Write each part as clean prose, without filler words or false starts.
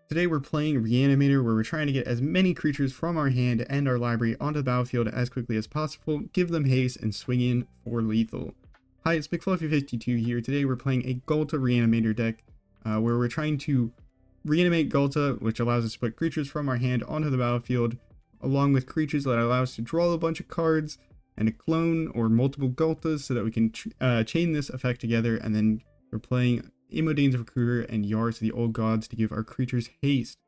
Today we're playing Reanimator, where we're trying to get as many creatures from our hand and our library onto the battlefield as quickly as possible, give them haste, and swing in for lethal. Hi, it's McFluffy52 here. Today we're playing a Ghalta Reanimator deck, where we're trying to reanimate Ghalta, which allows us to put creatures from our hand onto the battlefield, along with creatures that allow us to draw a bunch of cards and a clone or multiple Ghaltas so that we can chain this effect together, and then we're playing Imodane's Recruiter and Yarus the Old Gods to give our creatures haste.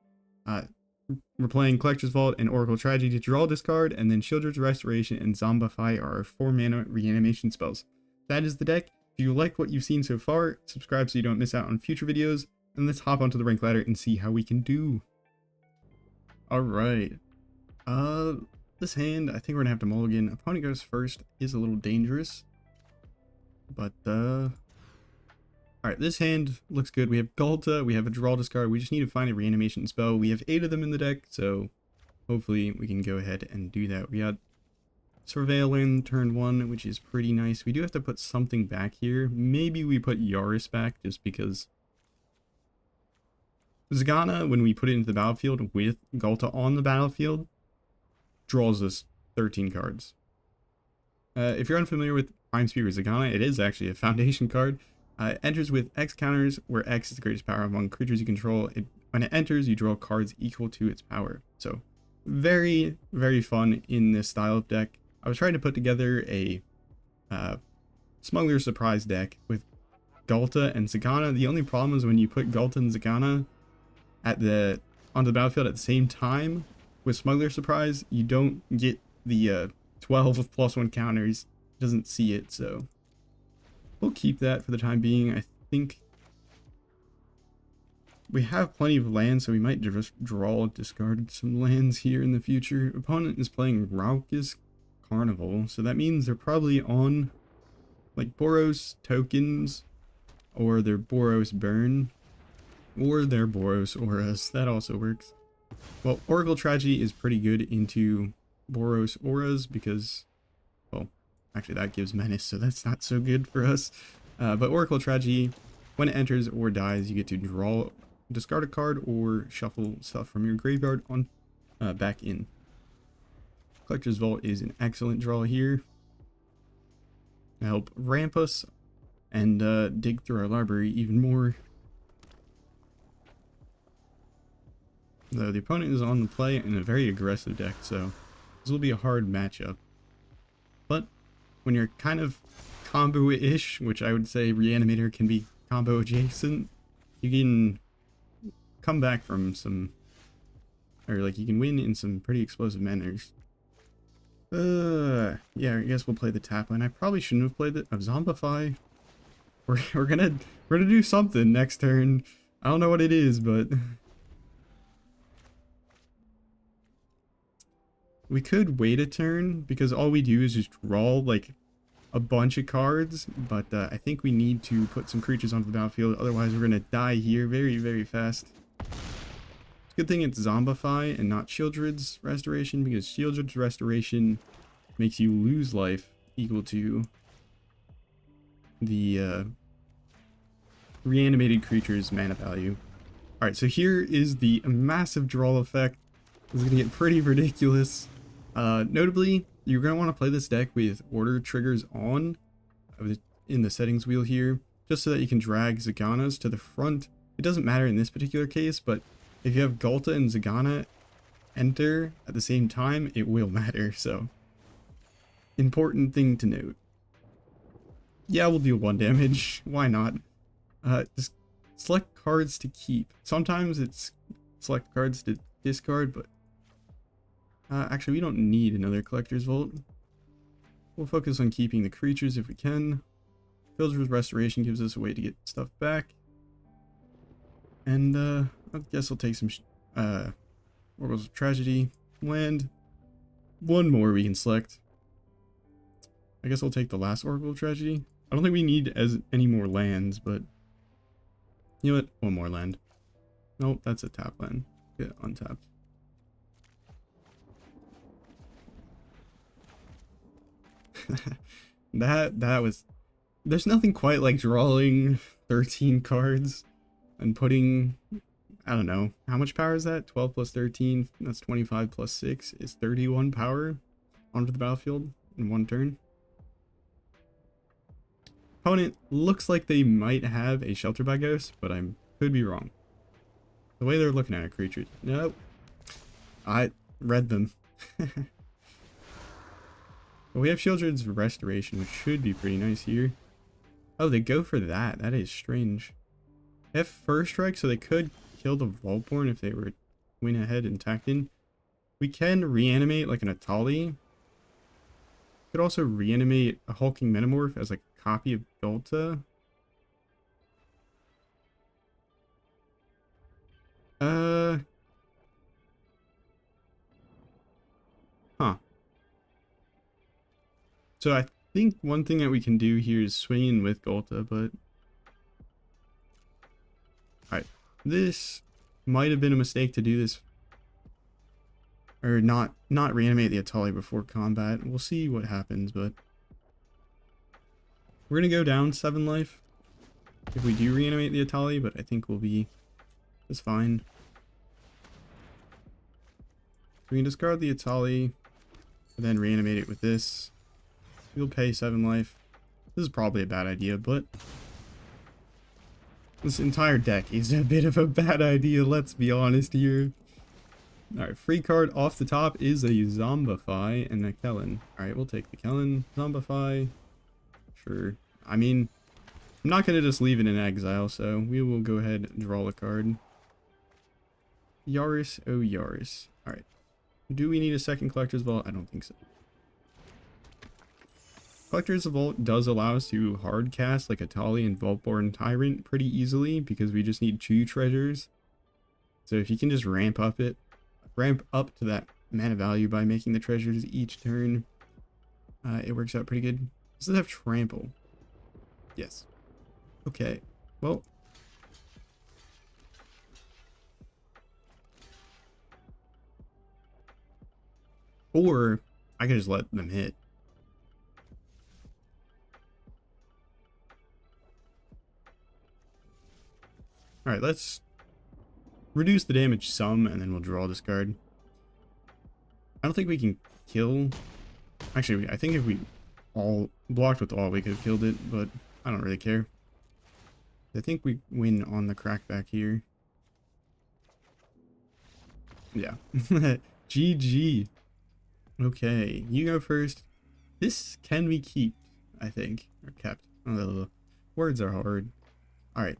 We're playing Collector's Vault and Oracle Tragedy to draw this card, and then Sheoldred's Restoration and Zombify are our 4-mana reanimation spells. That is the deck. If you like what you've seen so far, subscribe so you don't miss out on future videos, and let's hop onto the rank ladder and see how we can do. Alright. This hand, I think we're gonna have to mulligan. Opponent goes first is a little dangerous. But, alright, this hand looks good. We have Ghalta, we have a draw discard. We just need to find a reanimation spell. We have 8 of them in the deck, so hopefully we can go ahead and do that. We got Surveil in turn 1, which is pretty nice. We do have to put something back here. Maybe we put Yarus back just because Zegana, when we put it into the battlefield with Ghalta on the battlefield, draws us 13 cards. If you're unfamiliar with Prime Spear Zegana, it is actually a foundation card. It enters with X counters, where X is the greatest power among creatures you control. When it enters, you draw cards equal to its power. So, very, very fun in this style of deck. I was trying to put together a Smuggler's Surprise deck with Ghalta and Zegana. The only problem is when you put Ghalta and Zegana onto the battlefield at the same time with Smuggler's Surprise, you don't get the 12 of +1 counters. It doesn't see it, so we'll keep that for the time being. I think we have plenty of lands, so we might just discard some lands here in the future. Opponent is playing Raucous Carnival, so that means they're probably on like Boros tokens, or their Boros Burn, or their Boros Auras. That also works. Well, Oracle Tragedy is pretty good into Boros Auras because, well, actually that gives Menace, so that's not so good for us. But Oracle Tragedy, when it enters or dies, you get to discard a card or shuffle stuff from your graveyard on back in. Collector's Vault is an excellent draw here to help ramp us and dig through our library even more. Though the opponent is on the play in a very aggressive deck, so this will be a hard matchup. But when you're kind of combo-ish, which I would say Reanimator can be combo adjacent, you can come back from some, or like you can win in some pretty explosive manners. Yeah, I guess we'll play the tap line. I probably shouldn't have played the Zombify. We're gonna do something next turn. I don't know what it is, but we could wait a turn, because all we do is just draw like a bunch of cards, but I think we need to put some creatures onto the battlefield, otherwise we're gonna die here very, very fast. It's a good thing it's Zombify and not Sheoldred's Restoration, because Sheoldred's Restoration makes you lose life equal to the reanimated creature's mana value. Alright, so here is the massive draw effect. This is gonna get pretty ridiculous. Notably, you're going to want to play this deck with order triggers on in the settings wheel here, just so that you can drag Zeganas to the front. It doesn't matter in this particular case, but if you have Ghalta and Zegana enter at the same time, it will matter, so important thing to note. Yeah, we'll deal 1 damage. Why not? Just select cards to keep. Sometimes it's select cards to discard, but actually, we don't need another Collector's Vault. We'll focus on keeping the creatures if we can. Sheoldred's Restoration gives us a way to get stuff back. And I guess I'll take some Oracle's Tragedy. Land. 1 more we can select. I guess I'll take the last Oracle Tragedy. I don't think we need any more lands, but you know what? 1 more land. Nope, that's a tap land. Get untapped. that was, there's nothing quite like drawing 13 cards and putting I don't know. How much power is that? 12 plus 13, that's 25 plus 6 is 31 power onto the battlefield in one turn. Opponent looks like they might have a Shelter by Ghost, but I could be wrong. The way they're looking at a creature. Nope. I read them. But we have Sheoldred's Restoration, which should be pretty nice here. Oh, they go for that. That is strange. They have First Strike, so they could kill the Vaultborn if they were went ahead and tacked in. We can reanimate like an Etali. Could also reanimate a Hulking Metamorph as like a copy of Ghalta. Huh. So I think one thing that we can do here is swing in with Ghalta, but alright. This might have been a mistake to do this. Or not reanimate the Etali before combat. We'll see what happens, but we're gonna go down 7 life if we do reanimate the Etali, but I think we'll be just fine. We can discard the Etali and then reanimate it with this. We'll pay 7 life. This is probably a bad idea, but this entire deck is a bit of a bad idea, let's be honest here. Alright, free card off the top is a Zombify and a Kellen. Alright, we'll take the Kellen. Zombify. Sure. I mean, I'm not going to just leave it in exile, so we will go ahead and draw a card. Yarus, oh Yarus. Alright. Do we need a second Collector's Vault? I don't think so. Collector's Vault does allow us to hard cast like Etali and Vaultborn Tyrant pretty easily because we just need 2 treasures. So if you can just ramp up to that mana value by making the treasures each turn, it works out pretty good. Does it have Trample? Yes. Okay. Well. Or I could just let them hit. Alright, let's reduce the damage some, and then we'll draw this card. I don't think we can kill... Actually, I think if we all blocked with all, we could have killed it, but I don't really care. I think we win on the crackback here. Yeah. GG. Okay, you go first. This can be kept, I think. Or kept. Words are hard. Alright.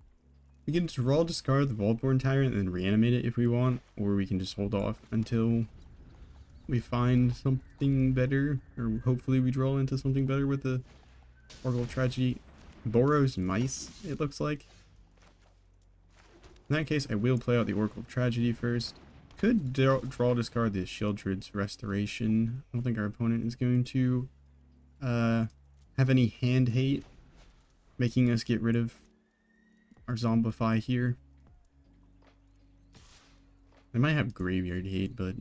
We can draw, discard the Vaultborn Tyrant and then reanimate it if we want, or we can just hold off until we find something better, or hopefully we draw into something better with the Oracle of Tragedy. Boros Mice, it looks like. In that case, I will play out the Oracle of Tragedy first. Could draw, discard the Sheoldred's Restoration. I don't think our opponent is going to have any hand hate, making us get rid of our Zombify here. They might have graveyard hate, but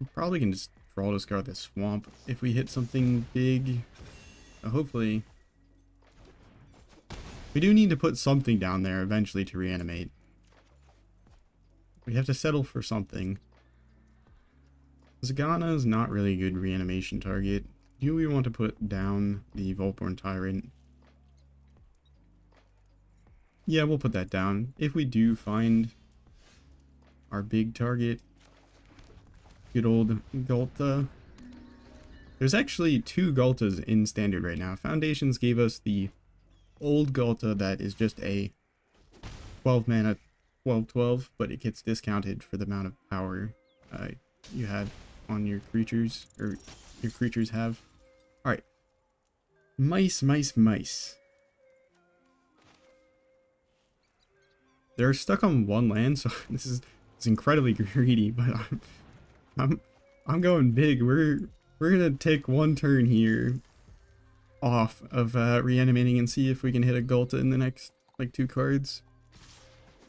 we probably can just draw, discard the Swamp if we hit something big. Hopefully. We do need to put something down there eventually to reanimate. We have to settle for something. Zegana is not really a good reanimation target. Do we want to put down the Vaultborn Tyrant? Yeah, we'll put that down. If we do find our big target, good old Ghalta. There's actually 2 Ghaltas in Standard right now. Foundations gave us the old Ghalta that is just a 12 mana 12/12, but it gets discounted for the amount of power you have on your creatures, or your creatures have. Alright. Mice, mice, mice. They're stuck on 1 land, so this is incredibly greedy, but I'm going big. We're gonna take 1 turn here off of reanimating and see if we can hit a Ghalta in the next like 2 cards.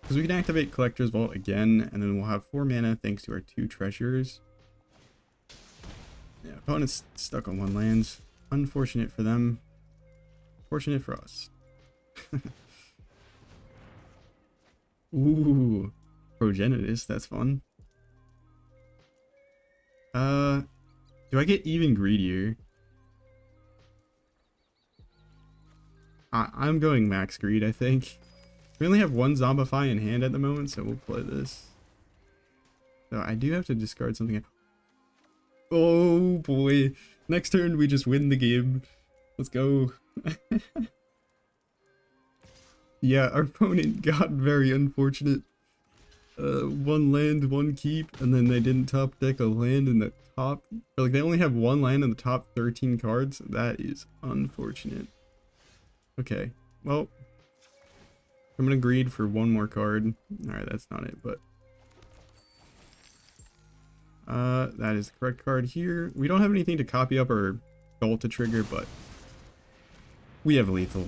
Because we can activate Collector's Vault again, and then we'll have 4 mana thanks to our 2 treasures. Yeah, opponent's stuck on 1 land. Unfortunate for them. Fortunate for us. Ooh, Progenitus, that's fun. Do I get even greedier? I'm going max greed, I think. We only have one Zombify in hand at the moment, so we'll play this. So I do have to discard something. Oh boy. Next turn we just win the game. Let's go. Yeah, our opponent got very unfortunate. One land, one keep, and then they didn't top deck a land in the top. Like, they only have one land in the top 13 cards. That is unfortunate. Okay, well, I'm gonna greed for one more card. Alright, that's not it, but that is the correct card here. We don't have anything to copy up our Ghalta trigger, but we have lethal.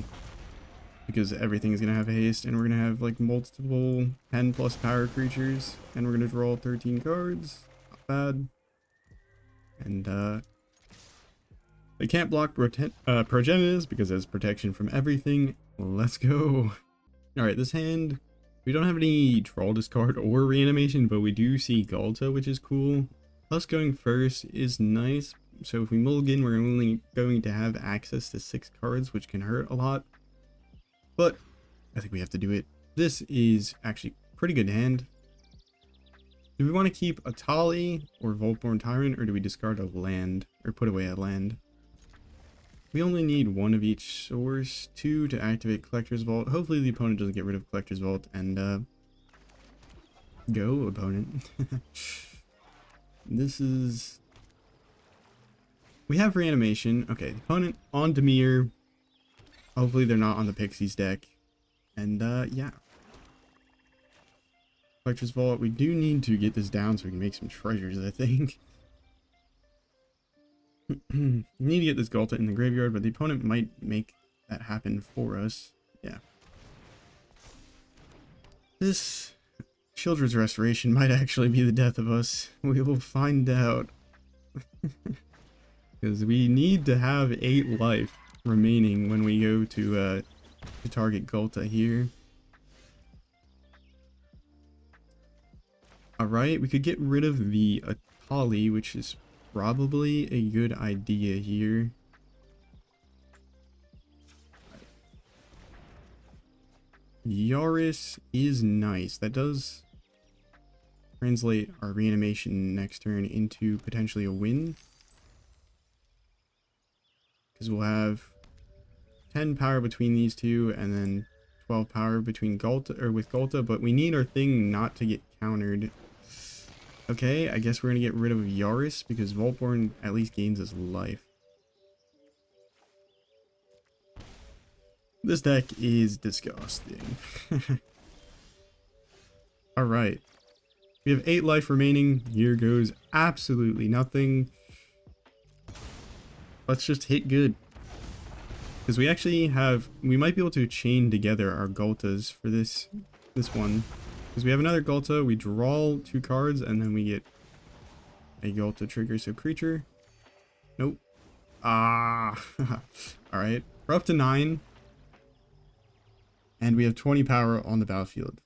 Because everything is going to have haste, and we're going to have like multiple 10 plus power creatures, and we're going to draw 13 cards. Not bad. And they can't block Progenitus because it has protection from everything. Let's go. Alright, this hand, we don't have any draw, discard, or reanimation, but we do see Ghalta, which is cool. Us going first is nice. So if we mulligan, we're only going to have access to 6 cards, which can hurt a lot. But I think we have to do it. This is actually pretty good hand. Do we want to keep Etali or Vaultborn Tyrant, or do we discard a land or put away a land? We only need one of each source, 2 to activate Collector's Vault. Hopefully the opponent doesn't get rid of Collector's Vault, and go opponent. This is... We have reanimation. Okay, the opponent on Dimir. Hopefully they're not on the Pixies deck. And yeah. Collector's Vault. We do need to get this down so we can make some treasures, I think. We need to get this Ghalta in the graveyard, but the opponent might make that happen for us. Yeah. This Sheoldred's Restoration might actually be the death of us. We will find out. Because we need to have 8 life remaining when we go to target Ghalta here. Alright, we could get rid of the Etali, which is probably a good idea here. Yarus is nice. That does translate our reanimation next turn into potentially a win. Because we'll have 10 power between these two, and then 12 power between Ghalta, or with Ghalta, but we need our thing not to get countered. Okay, I guess we're gonna get rid of Yarus, because Vaultborn at least gains us life. This deck is disgusting. Alright. We have 8 life remaining. Here goes absolutely nothing. Let's just hit good. Because we actually have, we might be able to chain together our Ghaltas for this one. Because we have another Ghalta, we draw 2 cards, and then we get a Ghalta trigger. So creature. Nope. Ah. Alright. We're up to 9. And we have 20 power on the battlefield.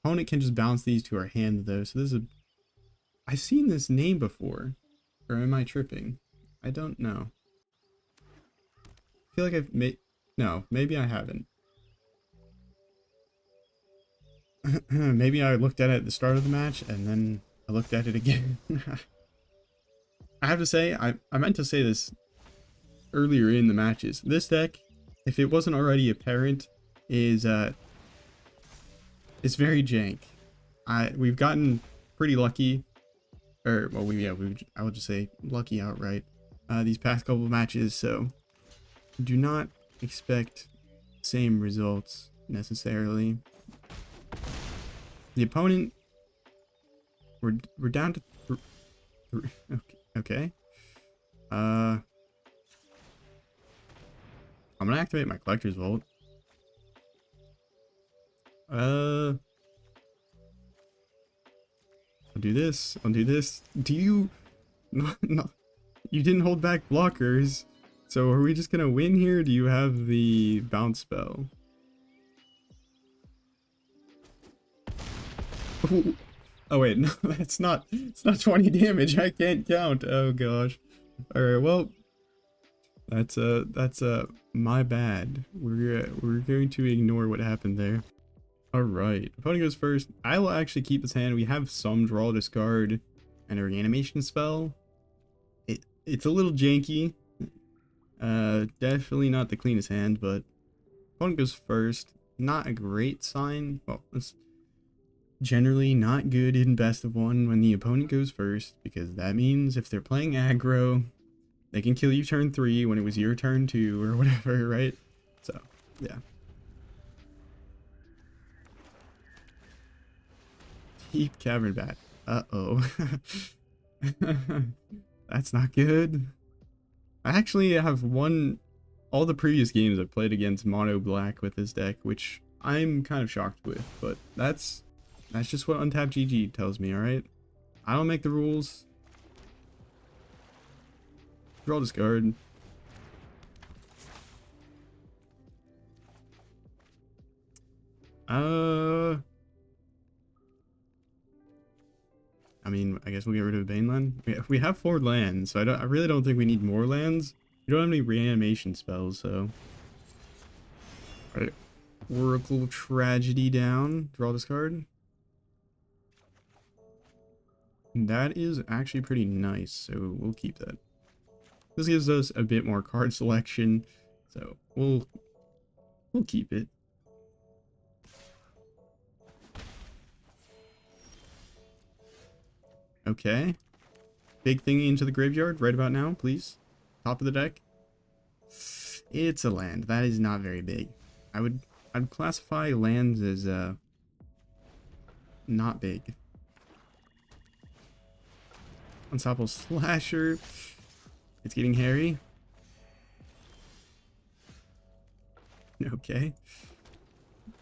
Opponent can just bounce these to our hand though. So this is a... I've seen this name before. Or am I tripping? I don't know. I feel like I've made... No, maybe I haven't. Maybe I looked at it at the start of the match and then I looked at it again. I have to say, I meant to say this earlier in the matches. This deck, if it wasn't already apparent, is it's very jank. We've gotten pretty lucky, or well, I would just say lucky outright these past couple of matches. So do not expect the same results necessarily. The opponent, we're down to okay. I'm gonna activate my Collector's Vault. I'll do this. I'll do this. Do you... No, you didn't hold back blockers. So are we just gonna win here? Do you have the bounce spell? Ooh. Oh wait, no, it's not 20 damage. I can't count. Oh gosh. Alright, well, that's my bad. We're going to ignore what happened there. Alright, opponent goes first. I will actually keep this hand. We have some draw, discard, and a reanimation spell. It's a little janky. Definitely not the cleanest hand, but opponent goes first. Not a great sign. Well, it's generally not good in best of one when the opponent goes first, because that means if they're playing aggro, they can kill you turn 3 when it was your turn 2 or whatever, right? So, yeah. Deep Cavern Bat. Uh-oh. That's not good. I actually have won all the previous games I've played against mono black with this deck, which I'm kind of shocked with, but that's just what Untapped GG tells me, alright? I don't make the rules. Draw, discard. I mean, I guess we'll get rid of Baneland. We have 4 lands, so I really don't think we need more lands. We don't have any reanimation spells, so. Alright. Oracle Tragedy down. Draw, discard. That is actually pretty nice, so we'll keep that. This gives us a bit more card selection, so we'll keep it. Okay. Big thingy into the graveyard right about now, please. Top of the deck. It's a land. That is not very big. I'd classify lands as not big. Unstoppable Slasher. It's getting hairy. Okay.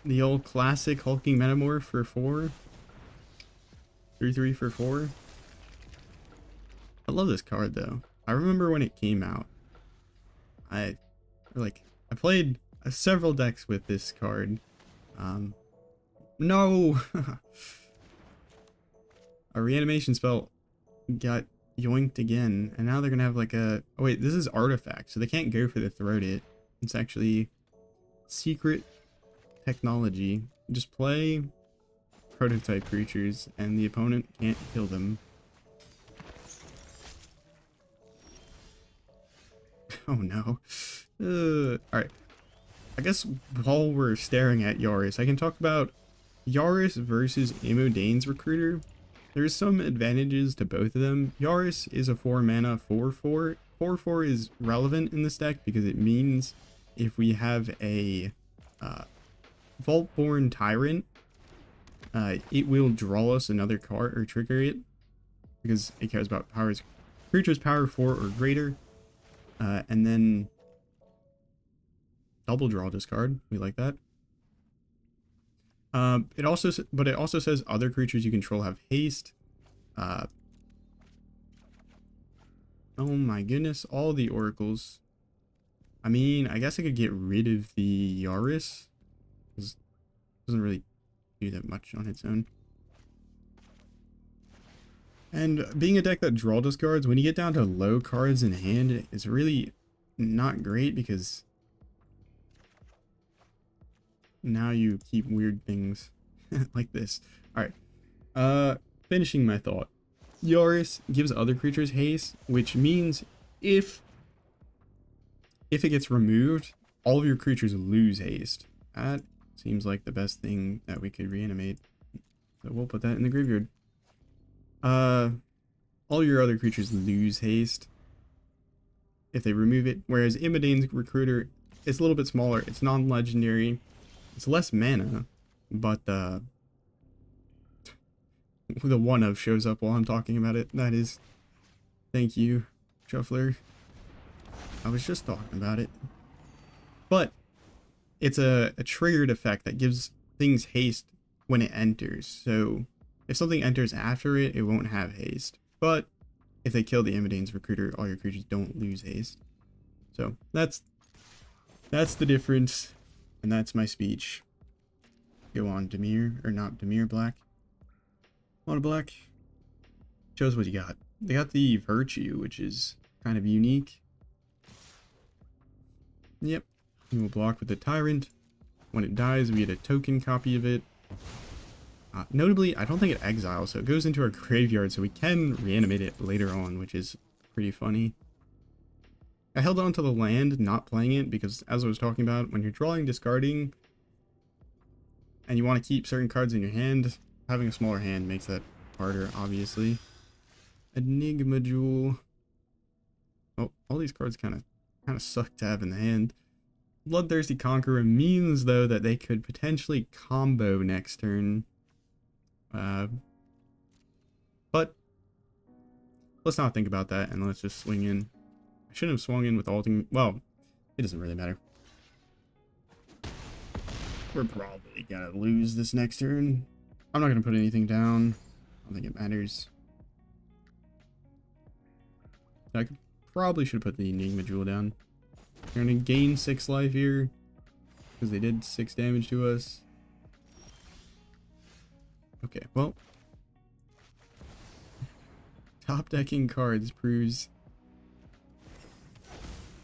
The old classic Hulking Metamorph for 4. 3/3 for 4. I love this card though. I remember when it came out. I played several decks with this card. No. A reanimation spell got yoinked again, and now they're gonna have like a. Oh wait, this is artifact, so they can't go for the throat it. It's actually secret technology. Just play prototype creatures, and the opponent can't kill them. Oh no. Alright. I guess while we're staring at Yarus, I can talk about Yarus versus Imodane's Recruiter. There's some advantages to both of them. Yarus is a 4 mana 4/4. 4/4 is relevant in this deck because it means if we have a Vaultborn Tyrant, it will draw us another card or trigger it because it cares about creatures power 4 or greater. And then double draw discard. We like that. It also says other creatures you control have haste. Oh my goodness, all the oracles. I mean, I guess I could get rid of the Yarus. It doesn't really do that much on its own. And being a deck that draw discards, when you get down to low cards in hand, it's really not great because now you keep weird things like this. Alright. Finishing my thought. Yarus gives other creatures haste, which means if it gets removed, all of your creatures lose haste. That seems like the best thing that we could reanimate. So we'll put that in the graveyard. All your other creatures lose haste if they remove it, whereas Imodane's Recruiter is a little bit smaller. It's non-legendary. It's less mana, but the one of shows up while I'm talking about it. That is, thank you, Shuffler. I was just talking about it. But it's a triggered effect that gives things haste when it enters. So if something enters after it, it won't have haste. But if they kill the Imodane's Recruiter, all your creatures don't lose haste. So that's the difference, and that's my speech. Go on, Dimir, or not Dimir Black. Mono black. Shows what you got. They got the Virtue, which is kind of unique. Yep. We will block with the Tyrant. When it dies, we get a token copy of it. Notably, I don't think it exiles, so it goes into our graveyard, so we can reanimate it later on, which is pretty funny. I held on to the land, not playing it, because as I was talking about, when you're drawing, discarding, and you want to keep certain cards in your hand, having a smaller hand makes that harder, obviously. Enigma Jewel. Oh, all these cards kind of suck to have in the hand. Bloodthirsty Conqueror means, though, that they could potentially combo next turn. But let's not think about that, and let's just swing in. I shouldn't have swung in with ulting. Well, it doesn't really matter. We're probably gonna lose this next turn. I'm not gonna put anything down. I don't think it matters. I probably should have put the Enigma Jewel down. We're gonna gain 6 life here because they did 6 damage to us. Okay, well, top decking cards proves,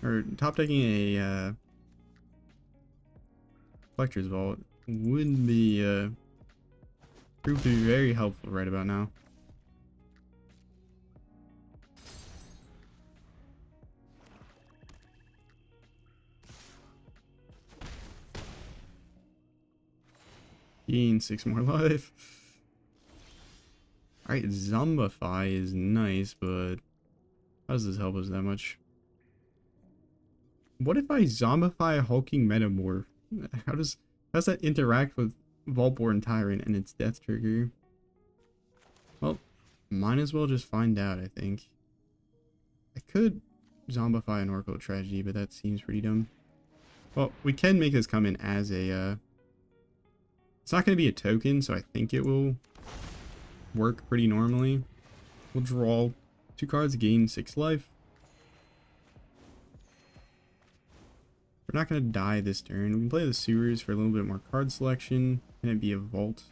or top decking a Collector's Vault would be prove to be very helpful right about now. Gain 6 more life. Alright, Zombify is nice, but how does this help us that much? What if I Zombify a hulking Metamorph? How does that interact with Vaultborn Tyrant and its death trigger? Well, might as well just find out, I think. I could Zombify an Oracle Tragedy, but that seems pretty dumb. Well, we can make this come in as a it's not going to be a token, so I think it will work pretty normally. We'll draw 2 cards, gain 6 life. We're not going to die this turn. We can play the Sewers for a little bit more card selection. Can it be a Vault?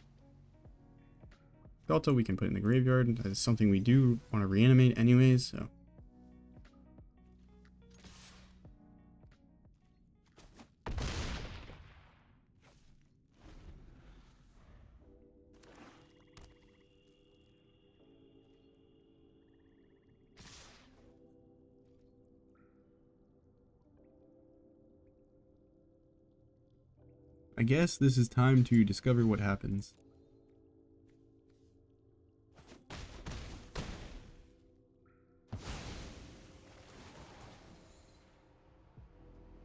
Ghalta we can put in the graveyard. That is something we do want to reanimate anyways, so. I guess this is time to discover what happens.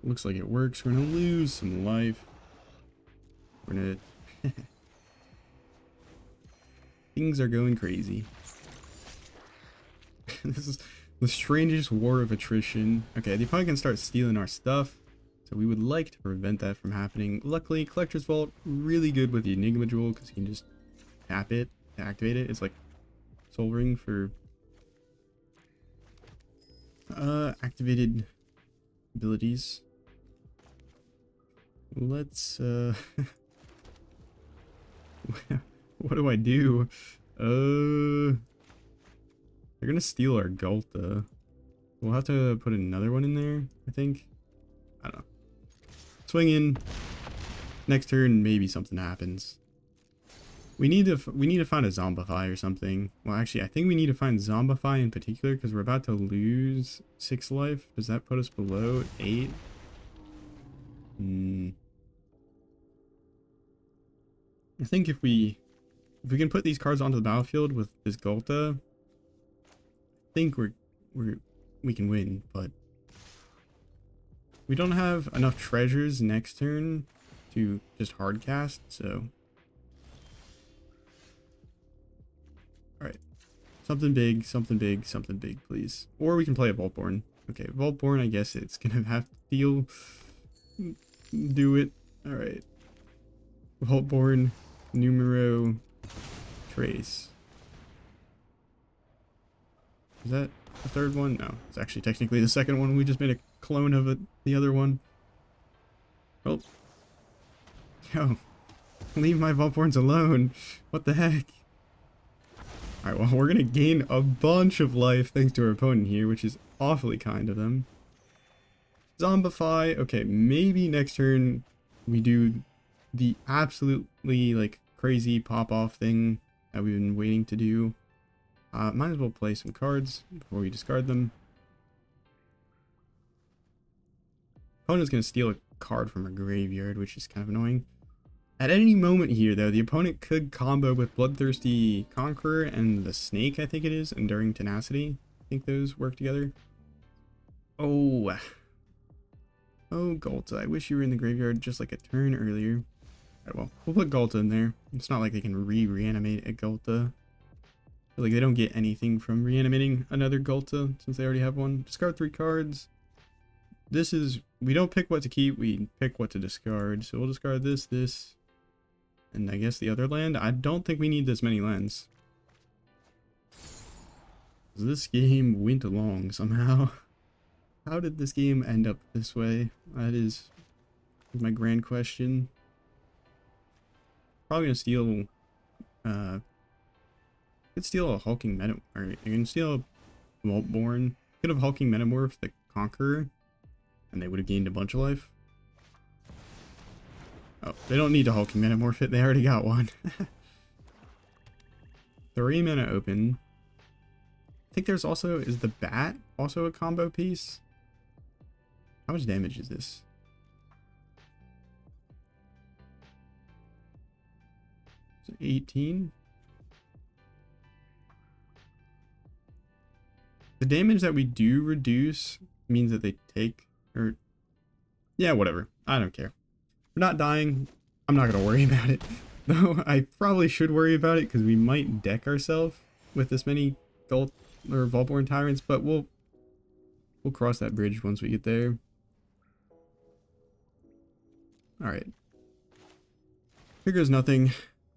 Looks like it works. We're gonna lose some life. We're gonna... Things are going crazy. This is the strangest war of attrition. Okay, they probably can start stealing our stuff. So we would like to prevent that from happening. Luckily, Collector's Vault, really good with the Enigma Jewel because you can just tap it to activate it. It's like Soul Ring for activated abilities. Let's what do I do? They're gonna steal our Ghalta. We'll have to put another one in there, I think. I don't know. Swing in. Next turn, maybe something happens. We need to find a Zombify or something. Well, actually, I think we need to find Zombify in particular because we're about to lose 6 life. Does that put us below 8? I think if we can put these cards onto the battlefield with this Ghalta, I think we can win, but we don't have enough treasures next turn to just hard cast, so. Alright. Something big, something big, something big, please. Or we can play a Vaultborn. Okay, Vaultborn, I guess it's gonna have to deal. Do it. Alright. Vaultborn, numero, trace. Is that the third one? No, it's actually technically the second one. We just made a clone of it, the other one. Oh. Yo. Leave my Vaultborns alone. What the heck? Alright, well, we're gonna gain a bunch of life thanks to our opponent here, which is awfully kind of them. Zombify. Okay, maybe next turn we do the absolutely, like, crazy pop-off thing that we've been waiting to do. Might as well play some cards before we discard them. Opponent's gonna steal a card from our graveyard, which is kind of annoying. At any moment here, though, the opponent could combo with Bloodthirsty Conqueror and the Snake, I think it is, Enduring Tenacity. I think those work together. Oh. Oh, Ghalta. I wish you were in the graveyard just like a turn earlier. Alright, well, we'll put Ghalta in there. It's not like they can reanimate a Ghalta. I feel like they don't get anything from reanimating another Ghalta since they already have one. Discard 3 cards. This is... we don't pick what to keep, we pick what to discard. So we'll discard this, and I guess the other land. I don't think we need this many lands. This game went along somehow. How did this game end up this way? That is my grand question. Probably gonna steal. Could steal a hulking metamorph. Or you can steal a Vaultborn. Could have hulking metamorph the Conqueror, and they would have gained a bunch of life. Oh, they don't need to hulking metamorph it. They already got one. 3 mana open. I think there's also, is the bat also a combo piece? How much damage is this? So 18. The damage that we do reduce means that they take, or yeah, whatever. I don't care. We're not dying. I'm not gonna worry about it. Though I probably should worry about it because we might deck ourselves with this many Gold or Vaultborn Tyrants, but we'll cross that bridge once we get there. Alright. Here goes nothing.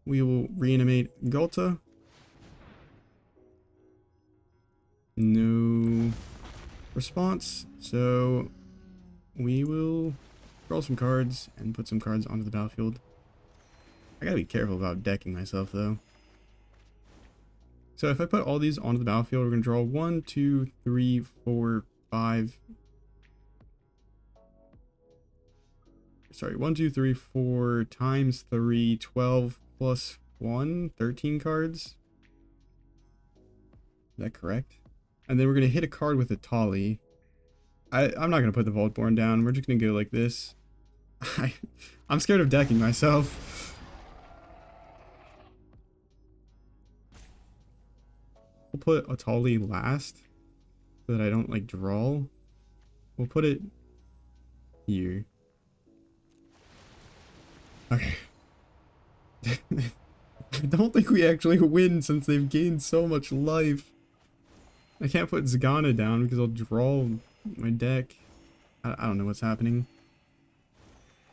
We will reanimate Ghalta. No response, so we will draw some cards and put some cards onto the battlefield. I gotta be careful about decking myself though. So if I put all these onto the battlefield, we're gonna draw 1, 2, 3, 4, 5. Sorry, 1, 2, 3, 4 times 3, 12 plus 1, 13 cards. Is that correct? And then we're gonna hit a card with Etali. I'm not gonna put the Vaultborn down. We're just gonna go like this. I'm scared of decking myself. We'll put Etali last so that I don't like draw. We'll put it here. Okay. I don't think we actually win since they've gained so much life. I can't put Zegana down because I'll draw my deck. I don't know what's happening.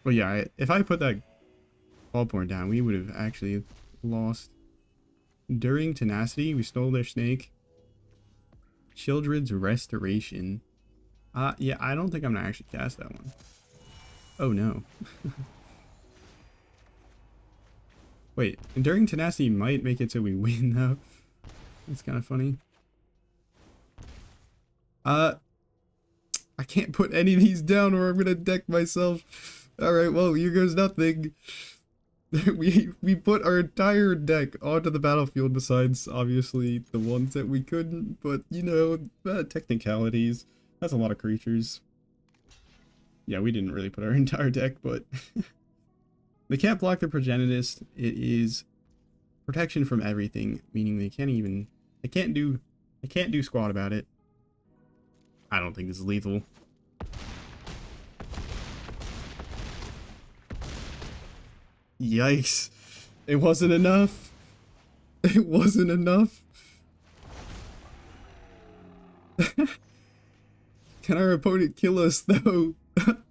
But yeah, if I put that Vaultborn down, we would have actually lost. During Tenacity, we stole their snake. Sheoldred's Restoration. Yeah, I don't think I'm gonna actually cast that one. Oh no. Wait, Enduring Tenacity might make it so we win though. That's kind of funny. I can't put any of these down or I'm gonna deck myself. Alright, well, here goes nothing. we put our entire deck onto the battlefield besides, obviously, the ones that we couldn't. But, you know, technicalities. That's a lot of creatures. Yeah, we didn't really put our entire deck, but... They can't block the Progenitus. It is protection from everything, meaning they can't do squat about it. I don't think this is lethal. Yikes. It wasn't enough. It wasn't enough. Can our opponent kill us though?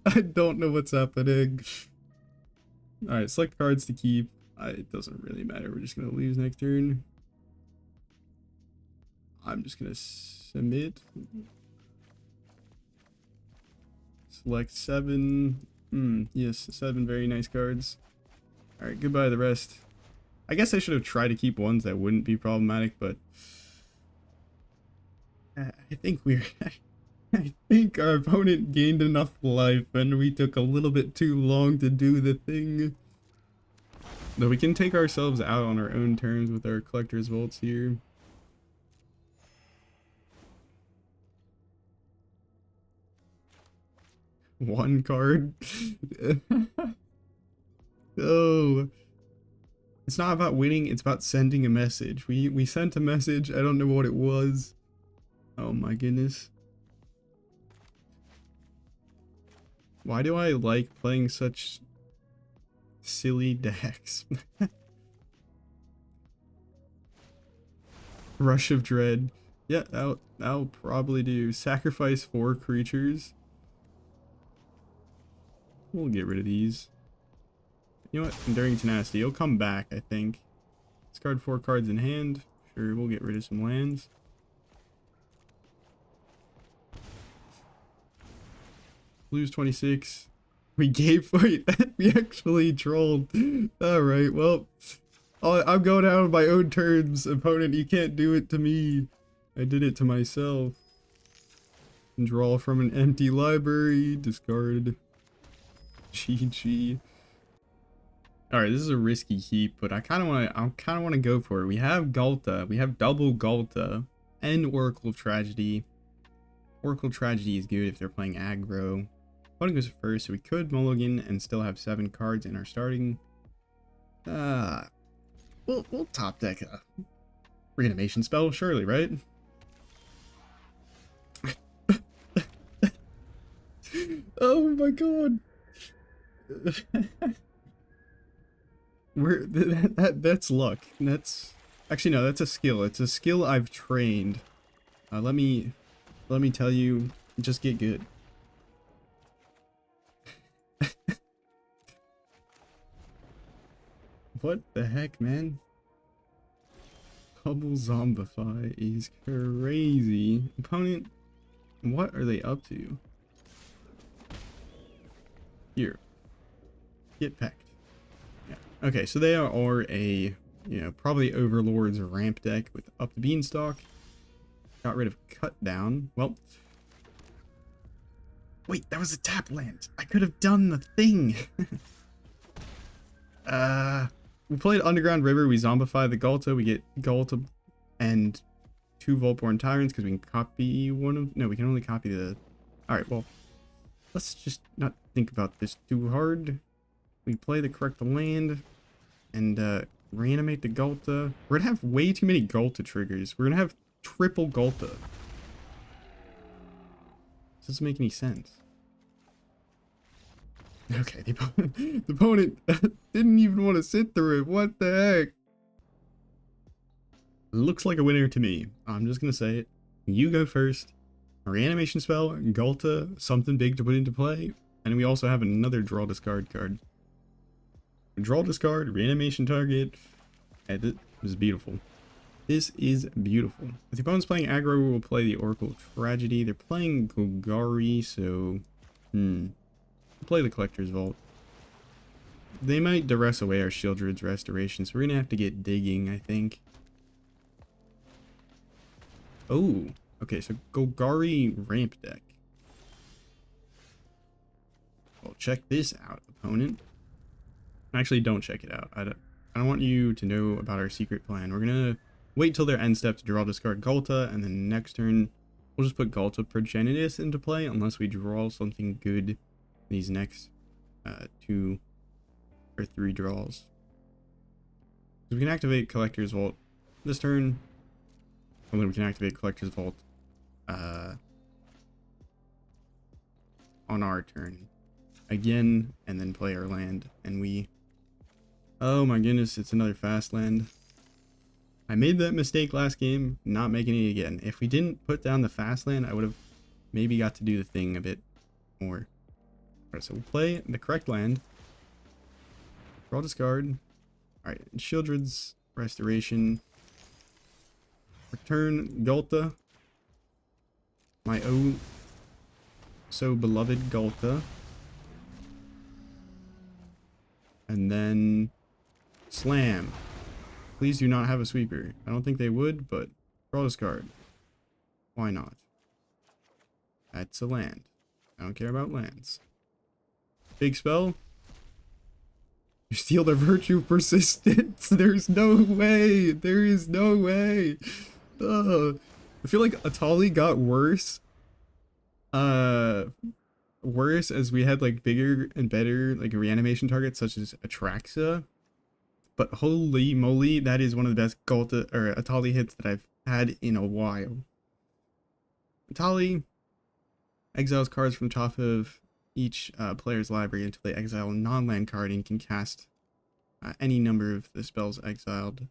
I don't know what's happening. Alright, select cards to keep. It doesn't really matter. We're just going to lose next turn. I'm just going to submit. Select 7. Yes, 7 very nice cards. Alright, goodbye the rest. I guess I should have tried to keep ones that wouldn't be problematic, but I think we're I think our opponent gained enough life and we took a little bit too long to do the thing. Though we can take ourselves out on our own terms with our collector's vaults here. One card. Oh, it's not about winning, it's about sending a message. We sent a message. I don't know what it was. Oh my goodness. Why do I like playing such silly decks? Rush of Dread. Yeah, that'll probably do. Sacrifice 4 creatures. We'll get rid of these. You know what? Enduring Tenacity. He'll come back, I think. Discard 4 cards in hand. Sure, we'll get rid of some lands. Lose 26. We gave fight. We actually trolled. Alright, well. I'm going out on my own terms, opponent. You can't do it to me. I did it to myself. Draw from an empty library. Discard. GG. Alright, this is a risky heap, but I kinda wanna go for it. We have Ghalta. We have double Ghalta and Oracle of Tragedy. Oracle of Tragedy is good if they're playing aggro. Opponent goes first, so we could mulligan and still have 7 cards in our starting. We'll top deck a reanimation spell, surely, right? Oh my god. That's luck. That's actually no, that's a skill. It's a skill I've trained. Let me tell you, just get good. What the heck, man? Double Zombify is crazy. Opponent, what are they up to? Here. Get pecked. Yeah. Okay, so they are a, probably Overlord's ramp deck with up the Beanstalk. Got rid of Cut Down. Well. Wait, that was a tap land. I could have done the thing. We played Underground River, we zombify the Ghalta, we get Ghalta and 2 Vaultborn Tyrants because we can copy one of... No, we can only copy the... Alright, well, let's just not think about this too hard. We play the correct land and reanimate the Ghalta. We're gonna have way too many Ghalta triggers. We're gonna have triple Ghalta. This doesn't make any sense. Okay, the opponent didn't even want to sit through it. What the heck? Looks like a winner to me. I'm just going to say it. You go first. A reanimation spell, Ghalta, something big to put into play. And we also have another draw discard card. Draw discard, reanimation target. And this is beautiful. This is beautiful. If the opponent's playing aggro, we will play the Oracle of Tragedy. They're playing Golgari, so... play the Collector's Vault. They might duress away our Sheoldred's Restoration, so we're gonna have to get digging, I think. Oh, okay, so Golgari ramp deck. Well, check this out, opponent. Actually, don't check it out. I don't want you to know about our secret plan. We're gonna wait till their end step to draw discard Ghalta, and then next turn we'll just put Ghalta Progenitus into play unless we draw something good these next 2 or 3 draws. So we can activate Collector's Vault this turn, and then we can activate Collector's Vault on our turn again, and then play our land. And we... Oh my goodness, it's another fast land. I made that mistake last game, not making it again. If we didn't put down the fast land, I would have maybe got to do the thing a bit more. Alright, so we'll play the correct land. Draw discard. Alright, Sheoldred's Restoration. Return Ghalta. My oh so beloved Ghalta. And then slam. Please do not have a sweeper. I don't think they would, but draw this card. Why not? That's a land. I don't care about lands. Big spell. You steal their virtue persistence. There's no way. There is no way. Ugh. I feel like Etali got worse. Worse as we had like bigger and better like reanimation targets such as Atraxa. But holy moly, that is one of the best Ghalta or Etali hits that I've had in a while. Etali exiles cards from top of each player's library until they exile a non-land card and can cast any number of the spells exiled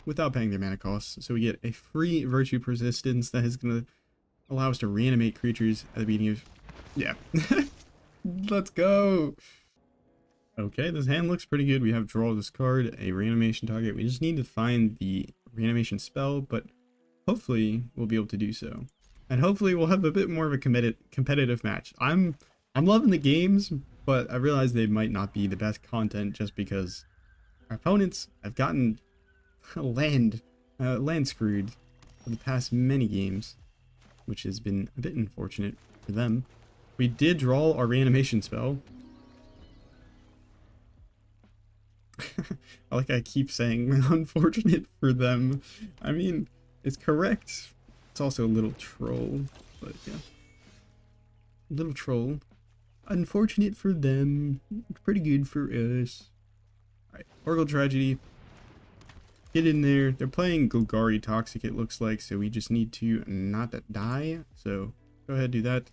without paying their mana costs. So we get a free virtue persistence that is going to allow us to reanimate creatures at the beginning of... Yeah. Let's go! Okay, this hand looks pretty good. We have draw this card, a reanimation target. We just need to find the reanimation spell, but hopefully we'll be able to do so. And hopefully we'll have a bit more of a competitive match. I'm loving the games, but I realize they might not be the best content just because our opponents have gotten land screwed for the past many games, which has been a bit unfortunate for them. We did draw our reanimation spell. I keep saying unfortunate for them. I mean, it's correct. It's also a little troll, but yeah. A little troll. Unfortunate for them. Pretty good for us. Alright, Oracle Tragedy. Get in there. They're playing Golgari Toxic, it looks like, so we just need to not die. So, go ahead, do that.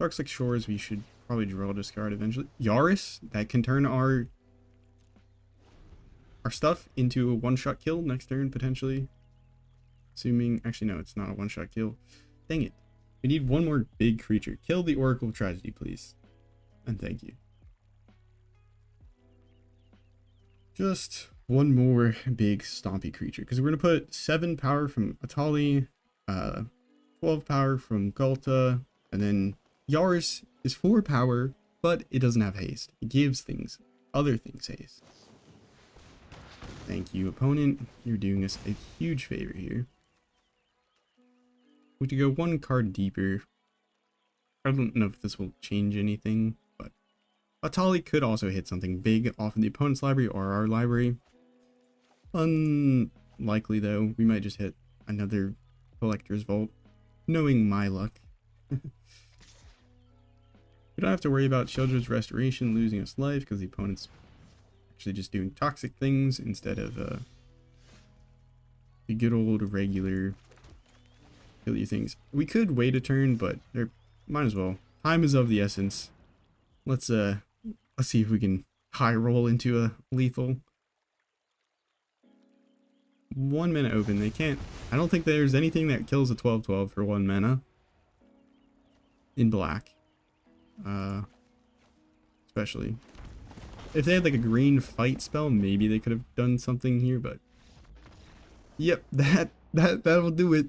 Darkslick Shores, we should probably draw a discard eventually. Yarus, that can turn our stuff into a one-shot kill next turn, potentially. Assuming, actually no, it's not a one-shot kill. Dang it. We need one more big creature. Kill the Oracle of Tragedy, please. And thank you. Just one more big stompy creature. Because we're going to put 7 power from Etali, 12 power from Ghalta, and then Yarus is 4 power, but it doesn't have haste. It gives other things haste. Thank you, opponent. You're doing us a huge favor here. We could go one card deeper. I don't know if this will change anything, but Etali could also hit something big off of the opponent's library or our library. Unlikely though. We might just hit another Collector's Vault, knowing my luck. We don't have to worry about Sheoldred's Restoration losing us life because the opponent's actually just doing toxic things instead of the good old regular kill you things. We could wait a turn, but there might as well. Time is of the essence. Let's see if we can high roll into a lethal. 1 mana open. They can't. I don't think there's anything that kills a 12/12 for 1 mana in black. Especially if they had like a green fight spell, maybe they could have done something here, but yep, that'll do it.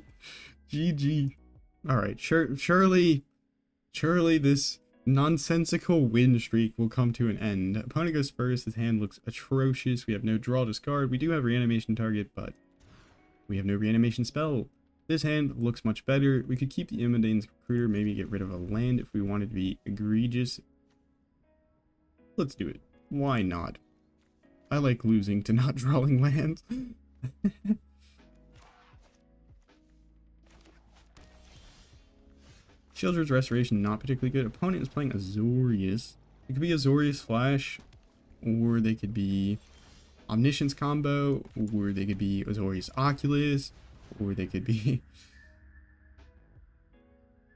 GG. All right, surely this nonsensical win streak will come to an end. Opponent goes first. His hand looks atrocious. We have no draw discard. We do have reanimation target, but we have no reanimation spell. This hand looks much better. We could keep the Immodane's Recruiter, maybe get rid of a land if we wanted to be egregious. Let's do it. Why not? I like losing to not drawing lands. Sheoldred's Restoration, not particularly good. Opponent is playing Azorius. It could be Azorius Flash, or they could be Omniscience combo, or they could be Azorius Oculus, or they could be...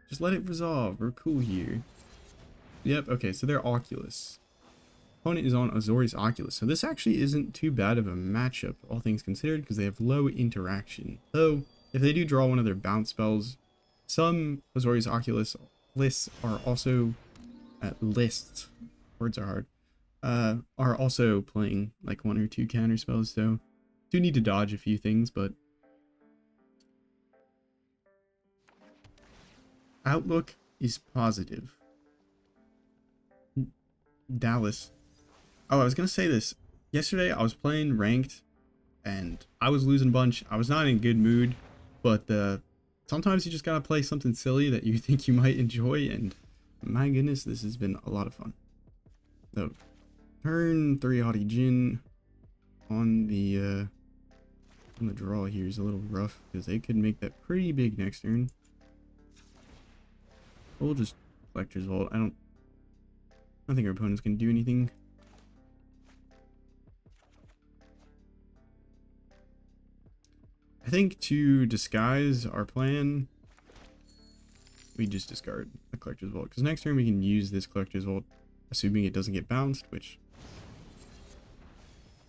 Just let it resolve. We're cool here. Yep, okay, so they're Oculus. Opponent is on Azorius Oculus, so this actually isn't too bad of a matchup, all things considered, because they have low interaction. Though, if they do draw one of their bounce spells, some Azorius Oculus lists are also words are hard, are also playing like 1 or 2 counter spells, so do need to dodge a few things, but outlook is positive. Dallas. Oh, I was gonna say this. Yesterday I was playing ranked and I was losing a bunch. I was not in a good mood, but sometimes you just gotta play something silly that you think you might enjoy, and my goodness, this has been a lot of fun. So turn 3 Audi Jin on the draw here is a little rough because they could make that pretty big next turn. We'll just Collector's Vault. I don't think our opponent's gonna do anything. I think to disguise our plan, we just discard the Collector's Vault, because next turn we can use this Collector's Vault, assuming it doesn't get bounced, which...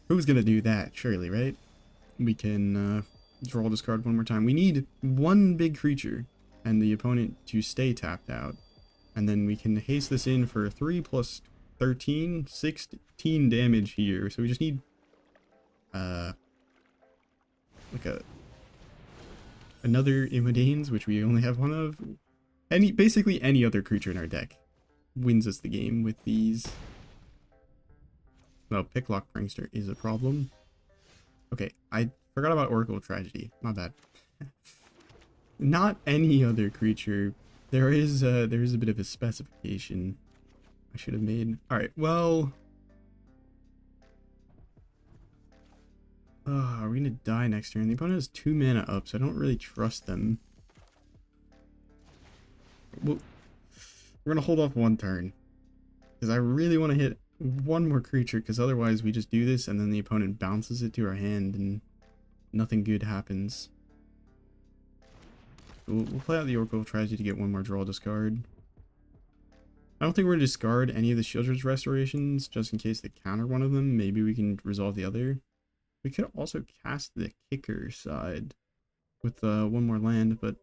who's gonna do that? Surely, right? We can draw discard one more time. We need one big creature and the opponent to stay tapped out. And then we can haste this in for 3 plus 13, 16 damage here. So we just need like another Immodanes, which we only have one of. Basically any other creature in our deck wins us the game with these. Well, Picklock Prankster is a problem. Okay, I forgot about Oracle Tragedy. My bad. Not any other creature. There is a bit of a specification I should have made. All right, well, are we gonna die next turn? The opponent has 2 mana up, so I don't really trust them. Well, we're gonna hold off one turn because I really want to hit one more creature, because otherwise we just do this and then the opponent bounces it to our hand and nothing good happens. We'll play out the Oracle Tragedy to get one more draw discard. I don't think we're going to discard any of the Sheoldred's restorations just in case they counter one of them. Maybe we can resolve the other. We could also cast the Kicker side with one more land, but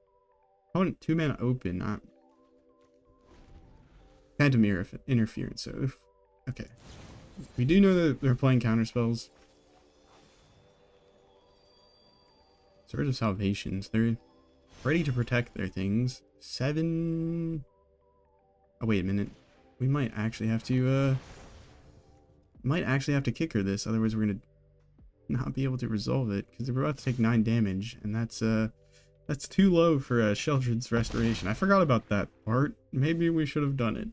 opponent 2 mana open. Phantom Interference, so if... okay. We do know that they're playing counter spells. Sword of Salvations. They're ready to protect their things. 7... oh, wait a minute. We might actually have to kicker this, otherwise we're gonna not be able to resolve it, because we're about to take 9 damage, and that's too low for Sheoldred's restoration. I forgot about that part. Maybe we should have done it.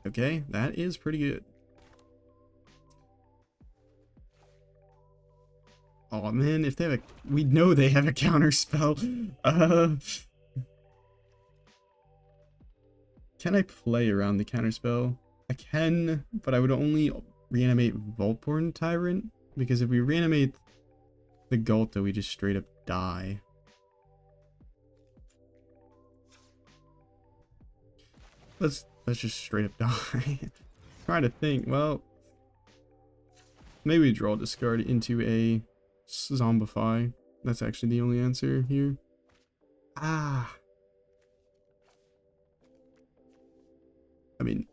Okay, that is pretty good. Oh man, if they have we know they have a counter spell. Can I play around the counter spell? I can, but I would only reanimate Vaultborn Tyrant, because if we reanimate the Ghalta, we just straight up die. Let's just straight up die. Trying to think. Well, maybe we draw discard into a Zombify. That's actually the only answer here. I mean,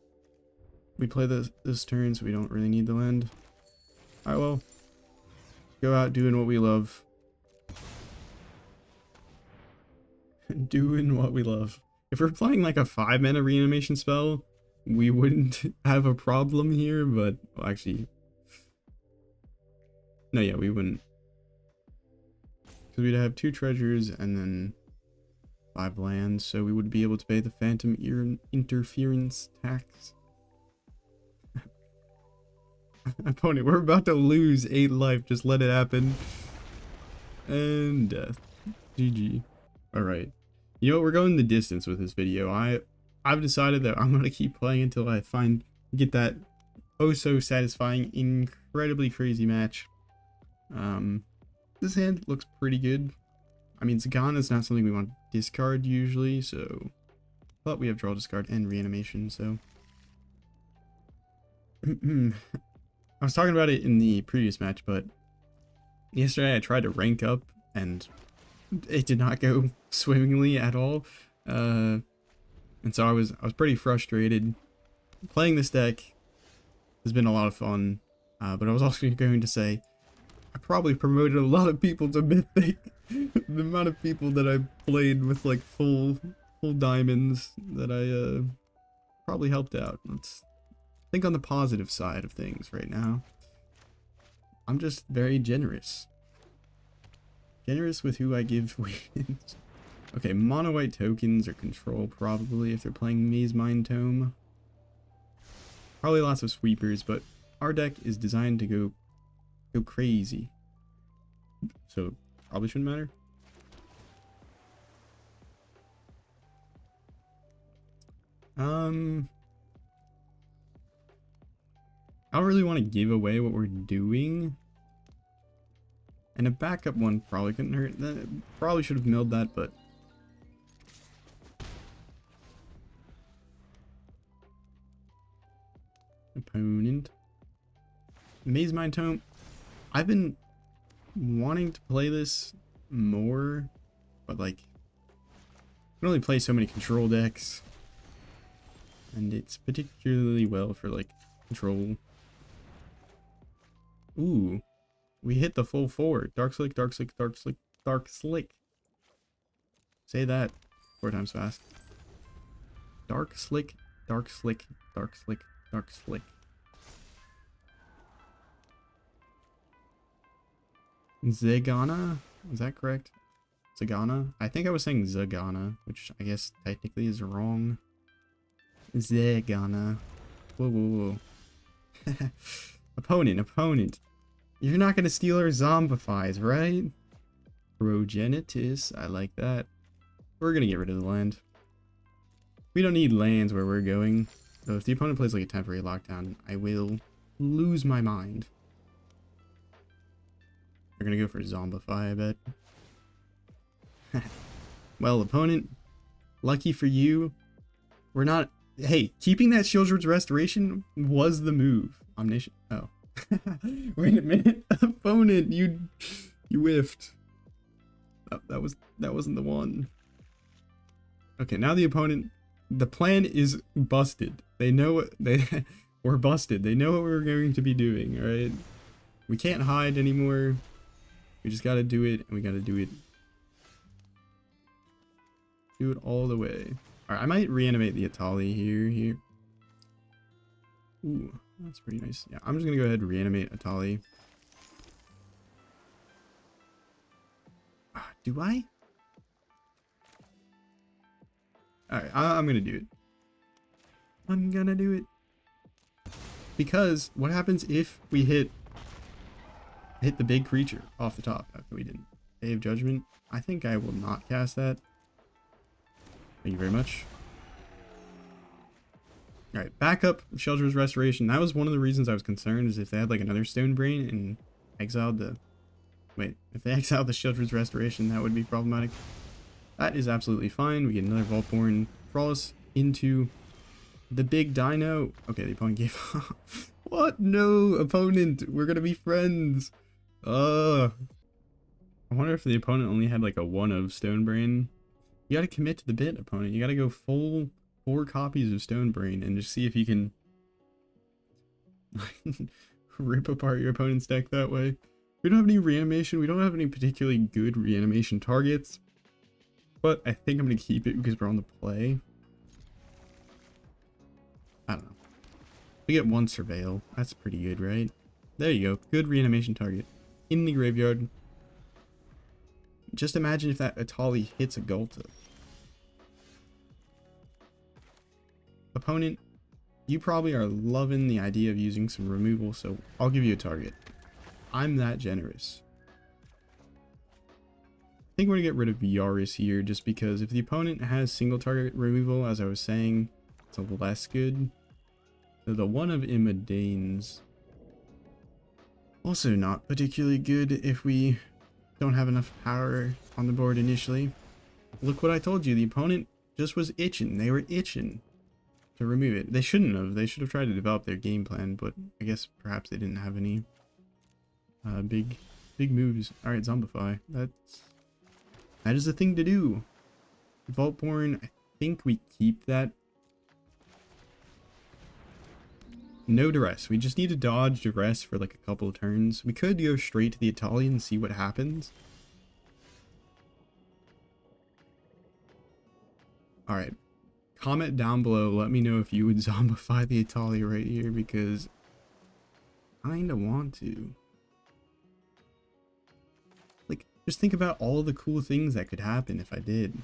we play this turn, so we don't really need the land. Alright, well, go out doing what we love. Doing what we love. If we're playing like a 5 mana reanimation spell, we wouldn't have a problem here, but well, actually, no, yeah, we wouldn't. Because we'd have 2 treasures and then 5 lands, so we would be able to pay the Phantom Interference tax. Opponent, we're about to lose 8 life, just let it happen. And death. GG. Alright. You know what, we're going the distance with this video. I've decided that I'm gonna keep playing until I get that oh so satisfying, incredibly crazy match. This hand looks pretty good. I mean, Zegana is not something we want to discard usually, so... but we have draw, discard, and reanimation, so... I was talking about it in the previous match, but... yesterday I tried to rank up, and... it did not go swimmingly at all. And so I was pretty frustrated. Playing this deck has been a lot of fun, but I was also going to say... I probably promoted a lot of people to Mythic. The amount of people that I played with like full diamonds that I probably helped out. think on the positive side of things right now. I'm just very generous. Generous with who I give wins. Okay, mono white tokens or control probably if they're playing Maze Mind Tome. Probably lots of sweepers, but our deck is designed to go crazy. So probably shouldn't matter. I don't really want to give away what we're doing. And a backup one probably couldn't hurt. Probably should have milled that, but opponent. Maze Mind Tome. I've been wanting to play this more, but like I can only play so many control decks. And it's particularly well for like control. Ooh. We hit the full 4. Dark Slick, Dark Slick, Dark Slick, Dark Slick. Say that 4 times fast. Dark Slick, Dark Slick, Dark Slick, Dark Slick. Zegana? Is that correct? Zegana? I think I was saying Zegana, which I guess technically is wrong. Zegana. Whoa, whoa, whoa. Opponent. You're not going to steal our Zombifies, right? Progenitus. I like that. We're going to get rid of the land. We don't need lands where we're going. So if the opponent plays like a temporary lockdown, I will lose my mind. They're going to go for Zombify, I bet. Well, opponent, lucky for you, we're not... Hey, keeping that Sheoldred's Restoration was the move. Omniscient... Oh. Wait a minute. Opponent, you whiffed. That wasn't the one. Okay, now the opponent... The plan is busted. They know we're busted. They know what we're going to be doing, alright? We can't hide anymore. We just gotta do it, and we gotta do it. Do it all the way. Alright, I might reanimate the Etali here. Ooh, that's pretty nice. Yeah, I'm just gonna go ahead and reanimate Etali. Do I? Alright, I'm gonna do it. I'm gonna do it. Because what happens if we hit the big creature off the top? Okay, we didn't. Day of Judgment. I think I will not cast that. Thank you very much. Alright, back up Sheoldred's Restoration. That was one of the reasons I was concerned, is if they had like another Stone Brain and exiled the... Wait, if they exiled the Sheoldred's Restoration, that would be problematic. That is absolutely fine. We get another Vaultborn Tyrant into the big dino. Okay, the opponent gave up. What? No, opponent. We're gonna be friends. I wonder if the opponent only had like a 1 of Stone Brain. You gotta commit to the bit, opponent. You gotta go full 4 copies of Stone Brain and just see if you can rip apart your opponent's deck that way. We don't have any reanimation. We don't have any particularly good reanimation targets. But I think I'm going to keep it because we're on the play. I don't know. We get 1 Surveil. That's pretty good, right? There you go. Good reanimation target. In the graveyard. Just imagine if that Etali hits a Ghalta. Opponent, you probably are loving the idea of using some removal, so I'll give you a target. I'm that generous. I think we're going to get rid of Yarus here, just because if the opponent has single target removal, as I was saying, it's a less good. So the 1 of Imadane's also not particularly good if we don't have enough power on the board initially. Look what I told you, the opponent just was itching. They were itching to remove it. They shouldn't have. They should have tried to develop their game plan, but I guess perhaps they didn't have any big moves. Alright, Zombify. That is the thing to do. Vaultborn, I think we keep that. No duress. We just need to dodge duress for like a couple of turns. We could go straight to the Etali and see what happens. Alright. comment down below. Let me know if you would zombify the Etali right here, because I kinda want to. Like, just think about all the cool things that could happen if I did.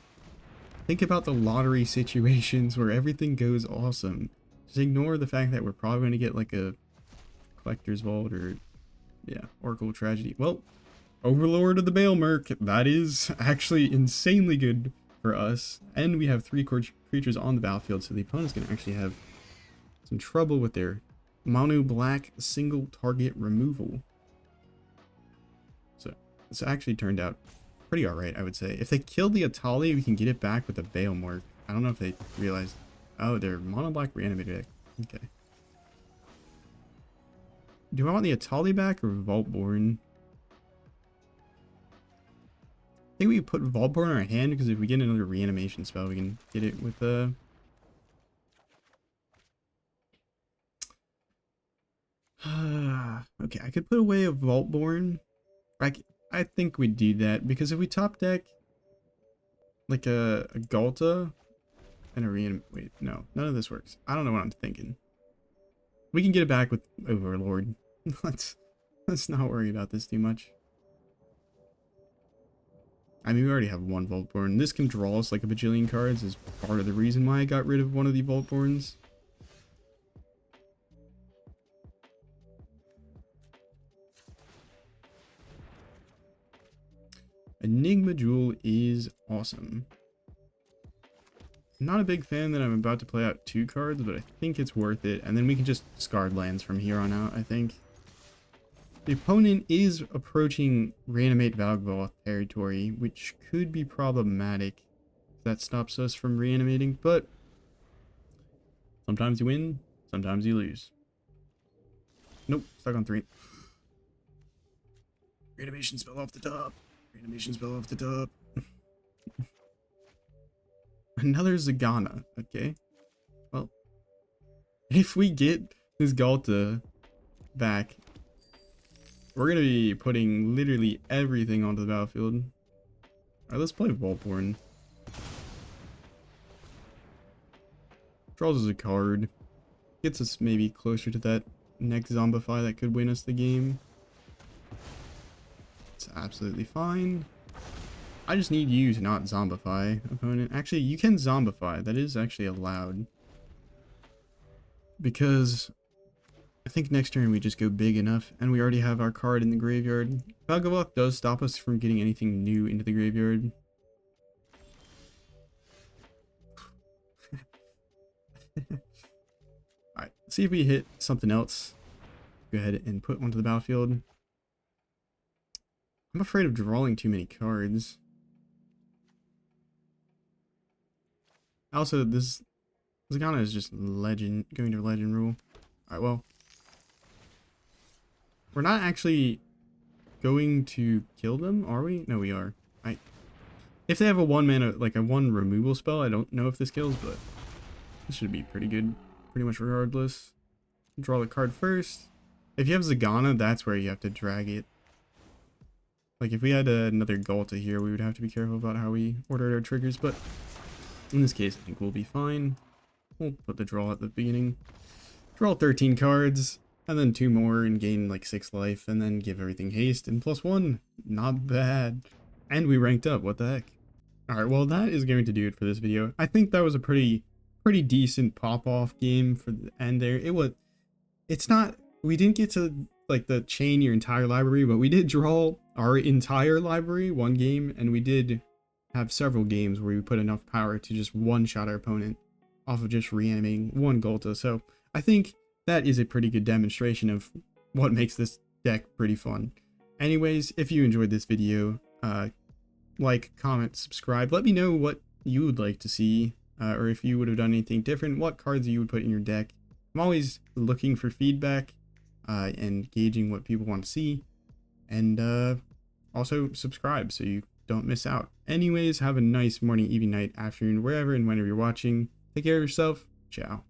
Think about the lottery situations where everything goes awesome. Just ignore the fact that we're probably going to get like a Collector's Vault or, yeah, Oracle Tragedy. Well, Overlord of the Bale Merc, that is actually insanely good for us. And we have 3 creatures on the battlefield, so the opponent's going to actually have some trouble with their mono black single target removal. So this actually turned out pretty alright, I would say. If they kill the Etali, we can get it back with a Bale Mark. I don't know if they realized. Oh, they're mono black Reanimator deck. Okay. Do I want the Etali back or Vaultborn? I think we put Vaultborn in our hand, because if we get another reanimation spell, we can get it with a... Okay, I could put away a Vaultborn. I think we'd do that, because if we top deck like a Ghalta and a wait, no, none of this works. I don't know what I'm thinking. We can get it back with Overlord. let's not worry about this too much. I mean, we already have one Vaultborn. This can draw us like a bajillion cards, is part of the reason why I got rid of one of the Vaultborns. Enigma Jewel is awesome. Not a big fan that I'm about to play out 2 cards, but I think it's worth it. And then we can just discard lands from here on out, I think. The opponent is approaching Reanimate Valgavoth territory, which could be problematic. That stops us from reanimating, but sometimes you win, sometimes you lose. Nope, stuck on 3. Reanimation spell off the top. Reanimation spell off the top. Another Zegana. Okay. Well, if we get this Ghalta back, we're going to be putting literally everything onto the battlefield. Alright, let's play Vaultborn. Draws us a card. Gets us maybe closer to that next Zombify that could win us the game. It's absolutely fine. I just need you to not Zombify, opponent. Actually, you can Zombify. That is actually allowed. Because I think next turn we just go big enough, and we already have our card in the graveyard. Valgavoth does stop us from getting anything new into the graveyard. Alright, see if we hit something else. Go ahead and put one to the battlefield. I'm afraid of drawing too many cards. Also, this Zegana is just legend, going to legend rule. Alright, well. We're not actually going to kill them, are we? No, we are. If they have a 1 mana, like a 1 removal spell, I don't know if this kills, but this should be pretty good, pretty much regardless. Draw the card first. If you have Zegana, that's where you have to drag it. Like, if we had another Ghalta here, we would have to be careful about how we ordered our triggers, but in this case, I think we'll be fine. We'll put the draw at the beginning. Draw 13 cards, and then 2 more and gain like 6 life, and then give everything haste and +1. Not bad. And we ranked up, what the heck. Alright, well that is going to do it for this video. I think that was a pretty decent pop-off game for the end there. It's not, we didn't get to like the chain your entire library, but we did draw our entire library 1 game, and we did have several games where we put enough power to just one-shot our opponent off of just reanimating 1 Ghalta. So I think that is a pretty good demonstration of what makes this deck pretty fun. Anyways, if you enjoyed this video, like, comment, subscribe. Let me know what you would like to see, or if you would have done anything different, what cards you would put in your deck. I'm always looking for feedback and gauging what people want to see. And also subscribe so you don't miss out. Anyways, have a nice morning, evening, night, afternoon, wherever and whenever you're watching. Take care of yourself. Ciao.